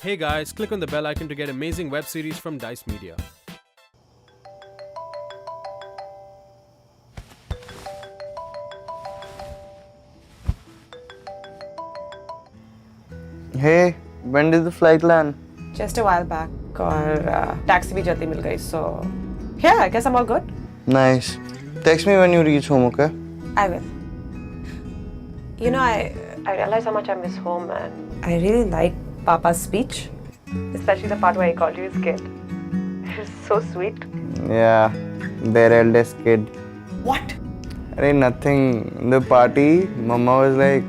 Hey guys, click on the bell icon to get amazing web series from Dice Media. Hey, when did the flight land? Just a while back और taxi भी जल्दी मिल गई so yeah I guess I'm all good. Nice. Text me when you reach home, okay? I will. You know I realize how much I miss home and I really like Papa's speech, especially the part where he called you his kid. It's so sweet. Yeah, their eldest kid. What? Nothing. The party, Mama was like,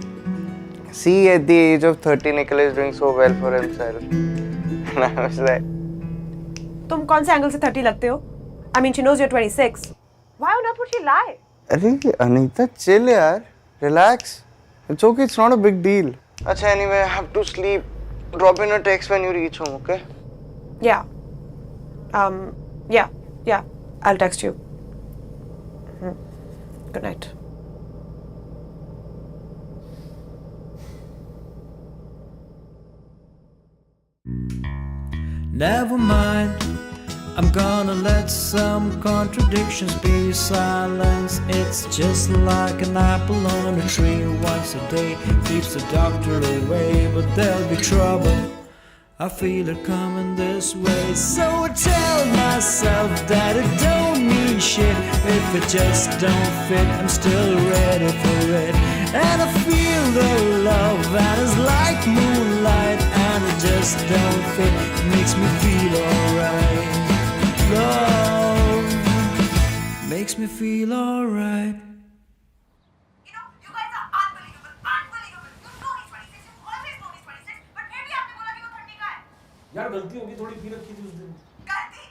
see, at the age of 30, Nikhil is doing so well for himself. And I was like, तुम कौन से angle से 30 लगते हो? I mean she knows you're 26. Why on earth would she lie? Arey, Anita, chill yaar. Relax. It's okay, it's not a big deal. Acha, anyway, I have to sleep. Drop in a text when you reach home, okay? Yeah. Yeah. I'll text you. Good night. Never mind, I'm gonna let some contradictions be silenced. It's just like an apple on a tree. Once a day keeps the doctor away, but there'll be trouble. I feel it coming this way. So I tell myself that it don't mean shit. If it just don't fit, I'm still ready for it. And I feel the love that is like moonlight, and it just don't fit. It makes me feel alright. Love makes me feel alright. You know, you guys are unbelievable. You know he's 26. You always know he's 26. But फिर भी आपने बोला कि वो 30 का है. यार गलती होगी, थोड़ी पी रखी थी उस दिन। गलती.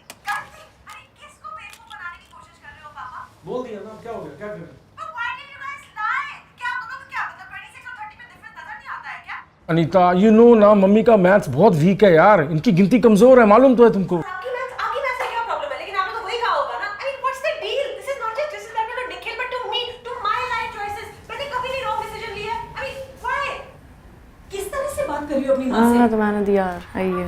अरे किसको बेवकूफ बनाने की कोशिश कर रहे हो पापा? बोल दिया ना, अब क्या हो गया, क्या करें? But why did you guys lie? क्या मतलब 26 और 30 में डिफरेंस नजर नहीं आता है क्या? अनीता, you know ना, मम्मी का मैथ्स बहुत वीक है यार, इनकी गिनती कमजोर है, मालूम तो है तुमको। आपकी मैथ्स से क्या प्रॉब्लम है? लेकिन आपने तो वही कहा होगा ना. I mean, what's the deal? This is not just disrespect to Nikhil, but to me, to my life choices. मैंने कभी नहीं wrong decision लिया. I mean, why? किस तरह से बात कर रही हो अपनी माँ से? तो मैंने दिया आइए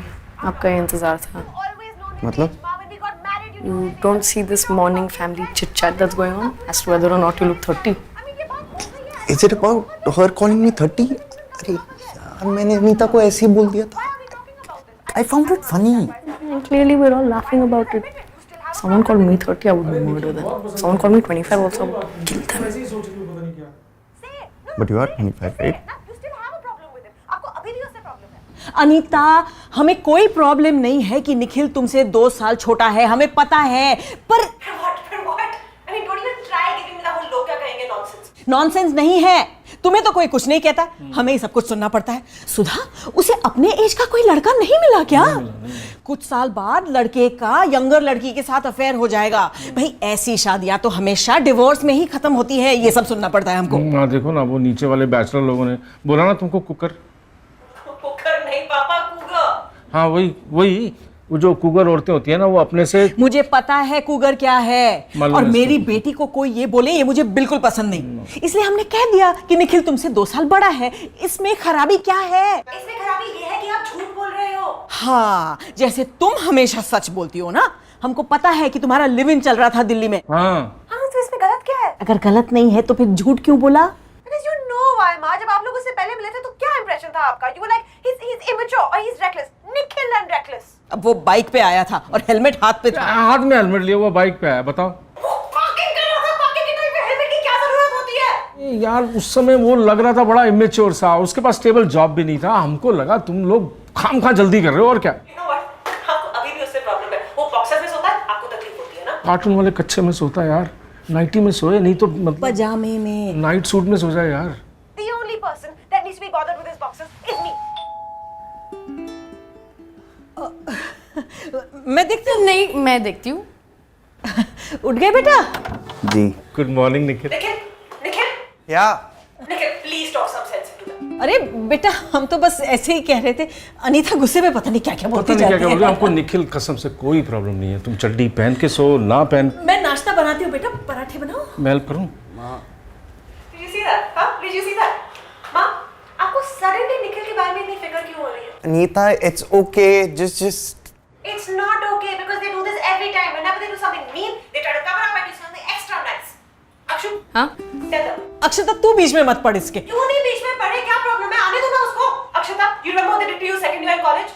आपका इंतजार था. Always known him मतलब? as Ma. When we got married, you You know. don't see this morning family chit chat that's going on as to whether or not you look 30. I mean, ये बात हो गई है. Is it about her calling me 30? अरे यार, मैंने अनीता को ऐसे ही बोल दिया था. Why are we talking about this? I found it funny. And clearly we're all laughing about it. Someone called me 30, I would murder them. Someone called me 25 also, I would kill them. ऐसे ही सोच रही हूँ, पता नहीं क्या। Say it. No, But you are 25, right? no, you still have a problem with him. आपको अभी भी उससे प्रॉब्लम है. अनीता, हमें कोई प्रॉब्लम नहीं है कि निखिल तुमसे 2 साल छोटा है, हमें पता है, पर For what? I mean, don't even try giving me the whole लोग क्या कहेंगे nonsense. नॉनसेंस नहीं है. तुम्हें तो कोई कुछ नहीं कहता, हमें ही सब कुछ सुनना पड़ता है. सुधा, उसे अपने एज का कोई लड़का नहीं मिला क्या? कुछ साल बाद लड़के का यंगर लड़की के साथ अफेयर हो जाएगा. भाई ऐसी शादियां तो हमेशा डिवोर्स में ही खत्म होती है. ये सब सुनना पड़ता है हमको. हाँ देखो ना, वो नीचे वाले बैचलर लोगों ने बोला ना तुमको कुकर। कुकर नहीं पापा, कूगर. हाँ वही वो जो कुगर औरतें होती है ना, वो अपने से। मुझे पता है कुगर क्या है, मालूम और है मेरी इसको। बेटी को कोई ये बोले, ये मुझे बिल्कुल पसंद नहीं. इसलिए हमने कह दिया कि निखिल तुमसे 2 साल बड़ा है. इसमें खराबी क्या है? इसमें खराबी ये है कि आप झूठ बोल रहे हो. हाँ, जैसे तुम हमेशा सच बोलती हो ना. हमको पता है कि तुम्हारा लिव इन चल रहा था दिल्ली में. हाँ हाँ, तो इसमें गलत क्या है? अगर गलत नहीं है तो फिर झूठ क्यों बोला? Because you know why, माँ. जब आप लोग उससे पहले मिले थे तो क्या इंप्रेशन था आपका? You were like, he's immature or he's reckless. Nikhil and reckless. अब वो बाइक पे आया था और हेलमेट हाथ पे था. हाथ में हेलमेट लिया हुआ बाइक पे आया, बताओ। वो parking कर रहा था. parking की टाइम पे हेलमेट की क्या जरूरत होती है? यार उस समय वो लग रहा था बड़ा इमेच्योर सा, उसके पास स्टेबल जॉब भी नहीं था। हमको लगा तुम लोग खामखा जल्दी कर रहे हो, और क्या। You know what? आपको अभी भी उससे प्रॉब्लम है. वो बॉक्सर में सोता है, आपको तकलीफ होती है ना? कार्टून वाले कच्चे में सोता है यार, नाइटी में सोए, नहीं तो मतलब पजामे में. नाइट सूट में सो जाए यार। The only person that needs to be bothered with his boxers is me. मैं देखती हूँ. नहीं, मैं देखती हूँ. उठ गए बेटा? जी. Good morning Nikhil. Nikhil, yeah please talk some sense into that. अरे बेटा, हम तो बस ऐसे ही कह रहे थे. अनीता गुस्से में पता नहीं क्या क्या पता बोलती नहीं क्या क्या जाती बोल रहे, है. हमको निखिल कसम से कोई प्रॉब्लम नहीं है। तुम चड्डी पहन के सो, ना पहन। मैं नाश्ता बनाती हूँ बेटा, पराठे बनाओ. मैं हेल्प करूँ? Did you see that? Huh? Did you see that? माँ, आपको suddenly निखिल के बारे में इतनी फिक्र क्यों हो रही है? Anita, it's okay. Just. It's not okay because they do this every time. Whenever they do something mean, they try to cover up and do something extra nice. Akshu, हाँ? tell them. अक्षता तू बीच में मत पड़ इसके। क्यों नहीं बीच में पढ़े? क्या प्रॉब्लम है? आने दो ना उसको। अक्षता, you remember what they did to you second year in college?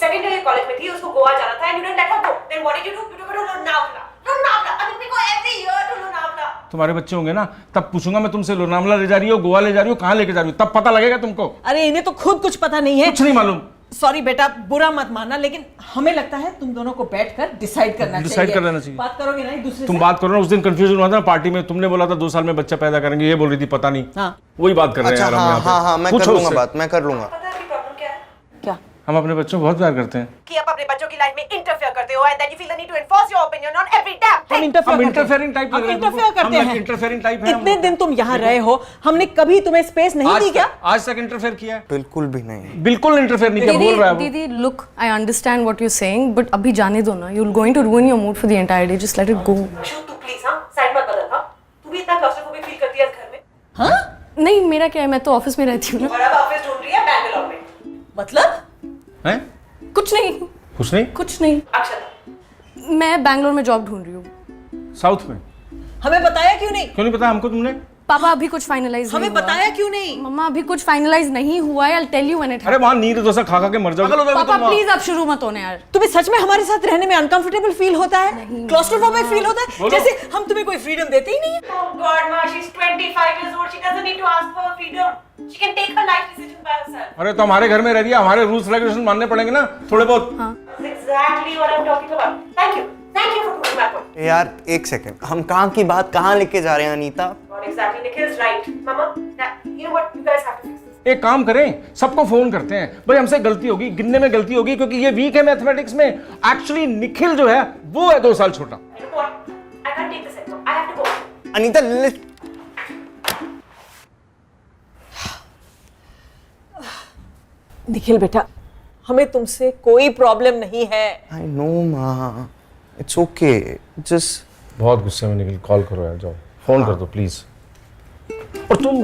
Second year college में थी, उसको गोवा जाना था and you didn't let her go. Then what did you do? You took her to Lonavala. Lonavala. I mean, we go every year to Lonavala. तुम्हारे बच्चे होंगे ना, तब पूछूंगा मैं तुमसे, लोनावला ले जा रही हो, गोवा ले जा रही हो, कहाँ लेके जा रही हो, तब पता लगेगा तुमको। अरे इन्हें तो खुद कुछ पता नहीं है। कुछ नहीं मालूम। सॉरी बेटा, बुरा मत मानना, लेकिन हमें लगता है तुम दोनों को बैठकर डिसाइड करना चाहिए। डिसाइड कर लेना चाहिए। बात करोगे ना एक दूसरे तुम से? बात करो ना, उस दिन कंफ्यूजन हुआ था ना पार्टी में, तुमने बोला था 2 साल में बच्चा पैदा करेंगे, ये बोल रही थी पता नहीं। हाँ। वही बात कर रहे हैं अच्छा, यार हम यहाँ पे। हाँ, मैं कर लूंगा बात, मैं कर लूंगा। पता है कि प्रॉब्लम क्या है? क्या? हम अपने बच्चों को बहुत प्यार करते हैं। कि आप अपने बच्चों की लाइफ में इंटरफेयर करते हो and then you feel the need to enforce your opinion on every damn हम thing. इंटरफेयरिंग टाइप हम इंटरफेयर करते हैं। इंटरफेयरिंग टाइप है। इतने दिन तुम यहाँ रहे हो, हमने कभी तुम्हें स्पेस नहीं दी क्या? आज तक इंटरफेयर किया है? बिल्कुल भी नहीं। बिल्कुल इंटरफेयर नहीं किया, बोल रहा है वो। दीदी, look, I understand what you're saying, but अभी जाने दो ना. You're going to ruin your mood for the entire day. Just let it go. Ashu, तू प्लीज हाँ साइड मत बदल हाँ. तू भी इतना क्लॉस्ट्रोफोबिक फील करती है इस घर में. हाँ? नहीं, मेरा क्या है, मैं तो ऑफिस में रहती हूँ ना. और अब ऑफिस ढूंढ रही है बैंगलोर में. मतलब? हैं? कुछ नहीं, कुछ नहीं? कुछ नहीं. अक्षता. मैं बैंगलोर में जॉब ढूंढ रही हूँ. साउथ में? हमें बताया क्यों नहीं? क्यों नहीं पता हमको तुमने? पापा अभी कुछ फाइनलाइज नहीं हमें हुआ. बताया क्यों नहीं? मम्मा अभी कुछ फाइनलाइज नहीं हुआ है. I'll tell you when it अरे happens. वहाँ नींद डोसा खा खा के मर जाओगे। पापा प्लीज अब शुरू मत होने यार. तुम्हें सच में हमारे साथ रहने में अनकंफर्टेबल फील होता है? क्लॉस्ट्रोफोबिक फील होता है? जैसे हम तुम्हें कोई फ्रीडम देते ही नहीं है। Oh God, Ma, she's 25 years old. She doesn't need to ask for freedom. She can take her life decision by herself. अरे तो हमारे घर में रह रही है, हमारे रूल्स रेगुलेशन मानने पड़ेंगे ना थोड़े बहुत। That's exactly what I'm talking about. Thank you. Thank you for proving my point. यार एक सेकंड, हम कहाँ की बात कहाँ लेके जा रहे हैं Anita? Not exactly. Nikhil's right. Mama, you know what? You guys have to fix this. एक काम करें, सबको फोन करते हैं, भाई हमसे गलती होगी, गिनने में गलती होगी, क्योंकि ये वीक है मैथमेटिक्स में। एक्चुअली निखिल जो है वो है 2 साल छोटा। You know what? I can't take this anymore. I have to go. Anita Nikhil बेटा, हमें तुमसे कोई प्रॉब्लम नहीं है। I know माँ, it's okay. Just बहुत गुस्से में निखिल, कॉल करो यार, जाओ फोन कर दो प्लीज। और तुम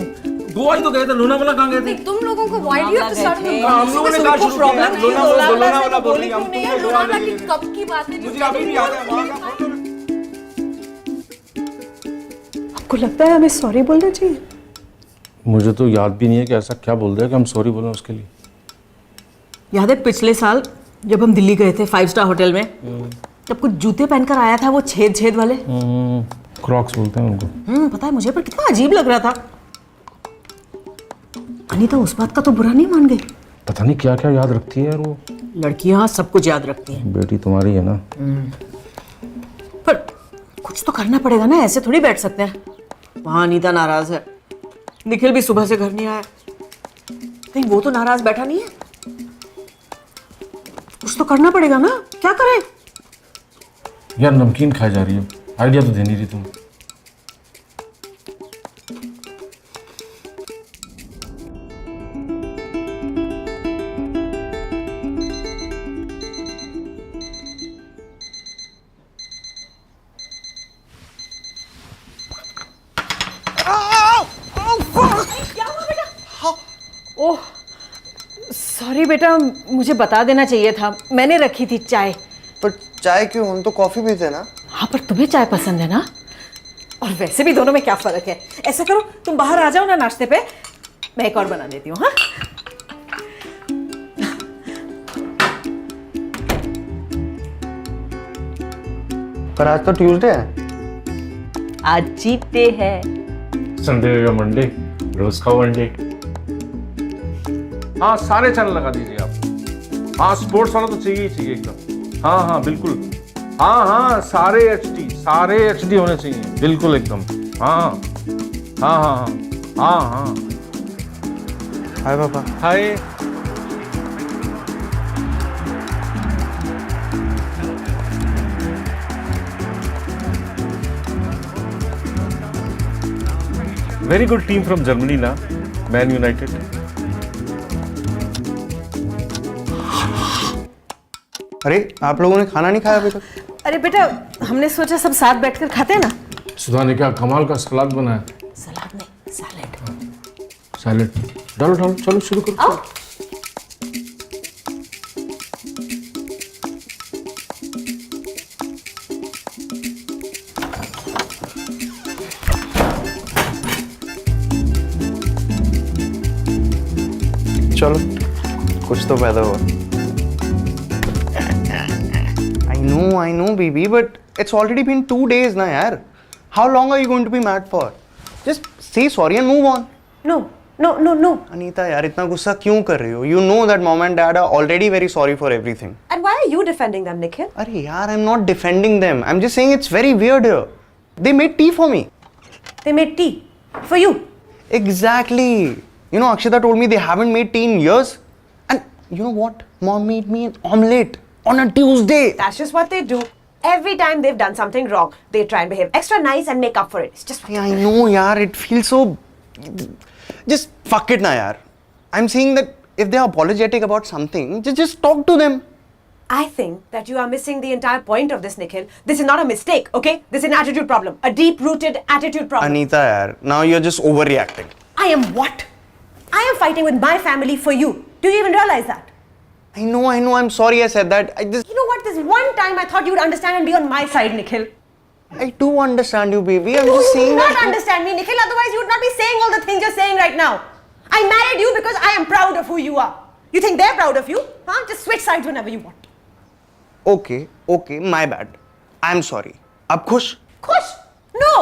गोवा ही तो गए थे, लोनावाला कहाँ गए थे? तुम लोगों को why do you have to start with हम लोगों ने कहा शुरू किया, लोनावाला बोल रही हम नहीं तुमने है, गोवा लोनावाला ले की लिए। कब की बात है? मुझे अभी भी याद है वहाँ का फोटो। आपको लगता है हमें सॉरी बोलना चाहिए? मुझे तो याद भी नहीं है कि ऐसा क्या बोल दिया कि हम सॉरी बोलें उसके लिए। याद है पिछले साल जब हम दिल्ली गए थे 5 स्टार होटल में, तब कुछ जूते पहनकर आया था वो छेद वाले। क्रॉक्स बोलते हैं उनको। पता है मुझे, पर कितना अजीब लग रहा था। अनीता उस बात का तो बुरा नहीं मान गई। पता नहीं क्या क्या याद रखती है यार वो। लड़कियां सब कुछ याद रखती हैं। बेटी तुम्हारी है ना। पर कुछ तो करना पड़ेगा ना, ऐसे थोड़ी बैठ सकते हैं। वहां अनीता नाराज है, निखिल भी सुबह से घर नहीं आया, कहीं वो तो नाराज बैठा नहीं है। कुछ तो करना पड़ेगा ना, क्या करें? यार नमकीन खाई जा रही हो, आइडिया तो दे नहीं रही तुम। ओह सॉरी बेटा, मुझे बता देना चाहिए था, मैंने रखी थी चाय। पर चाय क्यों, हम तो कॉफी पीते हैं ना। हाँ पर तुम्हें चाय पसंद है ना, और वैसे भी दोनों में क्या फर्क है। ऐसा करो तुम बाहर आ जाओ ना नाश्ते पे, मैं एक और बना देती हूँ। हाँ पर आज तो ट्यूसडे है। आज चीट डे है। संडे या मंडे, रोज का वनडे। हाँ सारे चैनल लगा दीजिए आप। हाँ स्पोर्ट्स वाला तो चाहिए ही चाहिए एकदम। हाँ हाँ बिल्कुल। हाँ हाँ सारे HD होने चाहिए बिल्कुल एकदम। हाँ हाँ हाँ हाँ हाँ हाँ। हाय पापा। Hi. Very good team from Germany ना, मैन यूनाइटेड। अरे आप लोगों ने खाना नहीं खाया अभी तक? अरे बेटा हमने सोचा सब साथ बैठकर खाते हैं ना। सुधा ने क्या कमाल का सलाद बनाया। सलाद नहीं, सैलेड। सैलेड डालो डालो, चलो शुरू करो। चलो कुछ तो पैदा हुआ. I know, baby, but it's already been 2 days ना यार. How long are you going to be mad for? Just say sorry and move on. No. Anita यार इतना गुस्सा क्यों कर रही हो? You know that mom and dad are already very sorry for everything. And why are you defending them, Nikhil? अरे यार, I'm not defending them. I'm just saying it's very weird here. They made tea for me. They made tea for you. Exactly. You know, Akshita told me they haven't made tea in years. And you know what? Mom made me an omelette on a Tuesday. That's just what they do. Every time they've done something wrong, they try and behave extra nice and make up for it. It's just. Yeah, I know, yaar. It feels so. Just fuck it, na, yaar. I'm saying that if they're apologetic about something, just talk to them. I think that you are missing the entire point of this, Nikhil. This is not a mistake, okay? This is an attitude problem, a deep-rooted attitude problem. Anita, yaar. Now you're just overreacting. I am what? I am fighting with my family for you. Do you even realize that? I know. I'm sorry I said that. You know what? This one time I thought you would understand and be on my side, Nikhil. I do understand you, baby. I'm You just do saying not that. understand me, Nikhil. Otherwise, you would not be saying all the things you're saying right now. I married you because I am proud of who you are. You think they're proud of you? Huh? Just switch sides whenever you want. Okay, my bad. I'm sorry. Ab khush? Khush? No,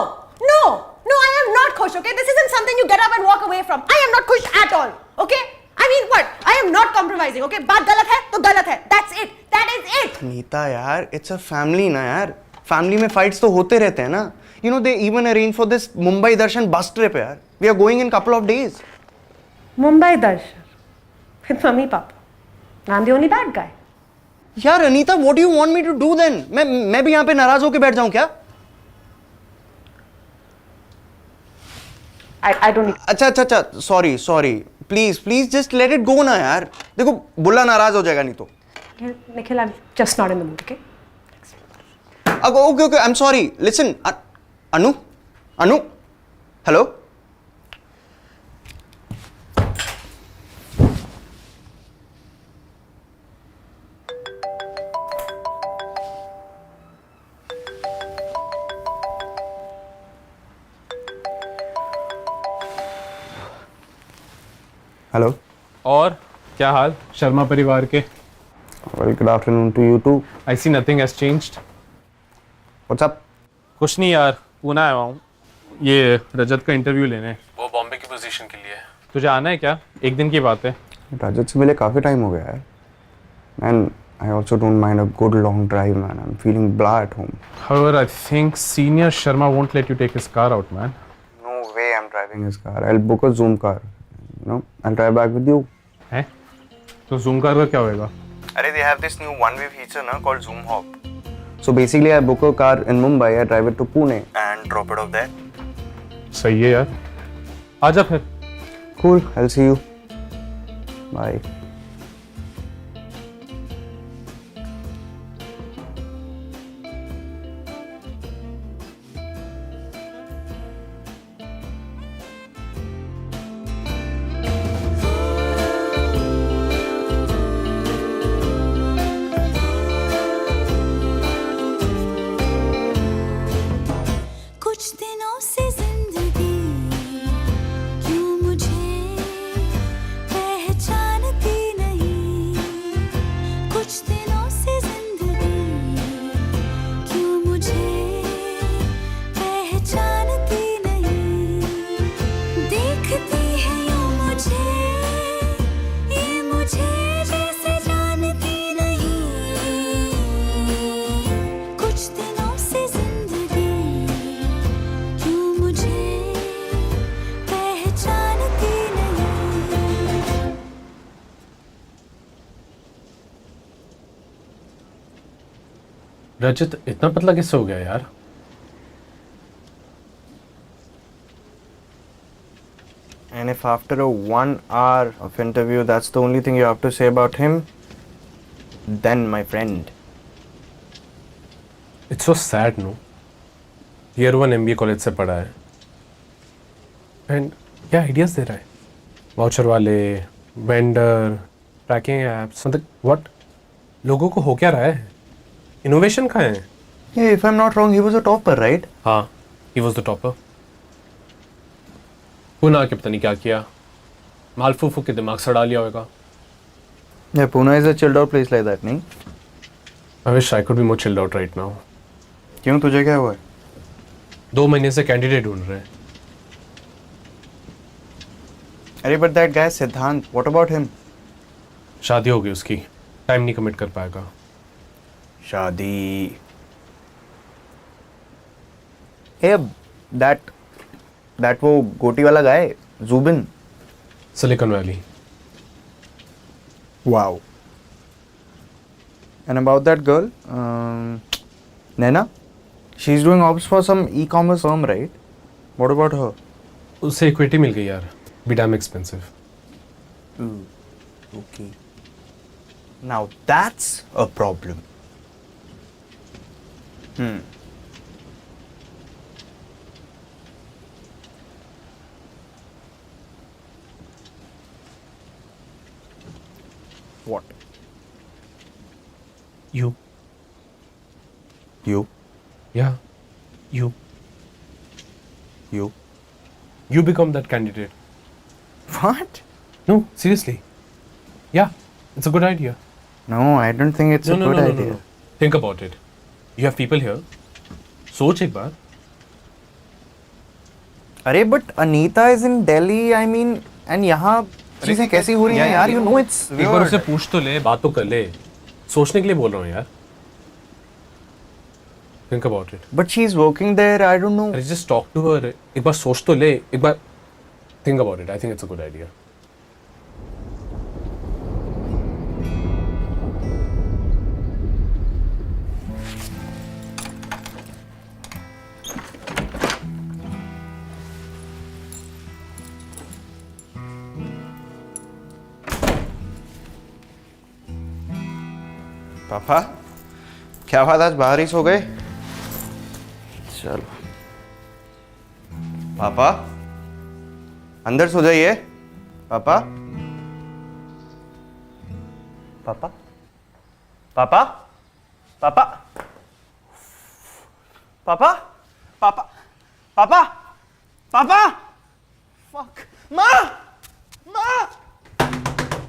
I am not khush, okay? This isn't something you get up and walk away from. I am not khush at all, okay? I mean what? I am not compromising, okay? Baat galat hai to galat hai. That's it. That is it. Anita, yaar, it's a family, na, yaar. Family में fights तो होते रहते हैं ना. You know, they even arranged for this Mumbai Darshan bus trip, yaar. We are going in couple of days. Mumbai Darshan. With mummy, papa. I'm the only bad guy. यार Anita, what do you want me to do then? मैं भी यहाँ पे नाराज होके बैठ जाऊँ क्या? I don't need. अच्छा, sorry. Please just let it go ना यार. देखो बुल्ला नाराज हो जाएगा नहीं तो. Nikhil, I'm just not in the mood, okay? Okay, I'm sorry. Listen, Anu, hello. Hello. और क्या हाल शर्मा परिवार के? Well, good afternoon to you too. I see nothing has changed. What's up? कुछ नहीं यार, पुणे आया हूँ ये रजत का इंटरव्यू लेने. वो बॉम्बे की पोजीशन के लिए. तुझे आना है क्या? एक दिन की बात है. रजत से मिले काफी टाइम हो गया है. And I also don't mind a good long drive, man. I'm feeling blah at home. However, I think Senior Sharma won't let you take his car out, man. No way I'm driving his car. I'll book a Zoom car. You know, I'll drive back with you. हैं? तो Zoom car का क्या होएगा? Arey, they have this new one-way feature na, called Zoom Hop. So basically, I book a car in Mumbai, I drive it to Pune and drop it off there. सही है यार. आजा फिर. Cool. I'll see you. Bye. कुछ दिनों से जिंदगी क्यों मुझे पहचानती नहीं. कुछ दिनों से जिंदगी क्यों मुझे पहचानती नहीं. देखती है यूं मुझे ये मुझे जैसे जानती नहीं. कुछ दिनों से जिंदगी क्यों मुझे पहचानती नहीं. रजत इतना पतला किससे हो गया यार? And if after a 1 hour of interview, that's the only thing you have to say about him, then my friend. It's so sad, no? Year 1 MBA college से पढ़ा है. And क्या आइडियाज दे रहा है? वाउचर वाले, वेंडर, ट्रैकिंग एप्स, मतलब what? लोगों को हो क्या रहा है? इनोवेशन कहाँ है? Yeah, if I'm not wrong, he was a topper, right? हाँ, he was the topper. Pune आके पता नहीं क्या किया. माल फूफू के दिमाग सड़ा लिया होगा. Yeah, Pune is a chilled out place like that, नहीं? I wish I could be more chilled out right now. क्यों, तुझे क्या हुआ है? 2 महीने से कैंडिडेट ढूंढ रहे हैं. अरे but that guy Siddhant, what about him? शादी हो गई उसकी. टाइम नहीं कमिट कर पाएगा. शादी. Hey, that वो गोटी वाला guy, Zubin. Silicon valley. Wow. And about that girl, Naina, she's doing ops for some e-commerce firm, right? What about her? उसे इक्विटी मिल गई यार. Be damn expensive. Okay. Now that's a problem. What? You. You? Yeah. You. You? You become that candidate. What? No, seriously. Yeah, it's a good idea. No, I don't think it's a good idea. No. Think about it. You have people here. सोच एक बार. अरे but Anita is in Delhi, I mean, and यहाँ चीजें कैसी हो रही हैं यार? You know it's एक बार उसे weird. पूछ तो ले, बात तो कर ले. सोचने के लिए बोल रहा हूँ यार. Think about it. But she's working there, I don't know. अरे just talk to her. एक बार सोच तो ले. एक बार think about it. I think it's a good idea. पापा, क्या बात आज बाहर ही सो गए? चलो पापा, अंदर सो जाइए. पापा, पापा, पापा, पापा, पापा, पापा, पापा, पापा, फक, माँ, माँ,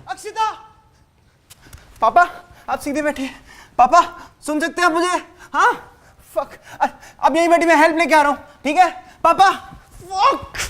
अक्षिता, पापा, आप सीधे बैठिए. पापा, सुन सकते हैं आप मुझे? हाँ, फक, अब यहीं बैठी, मैं हेल्प लेके आ रहा हूँ. ठीक है पापा? फक.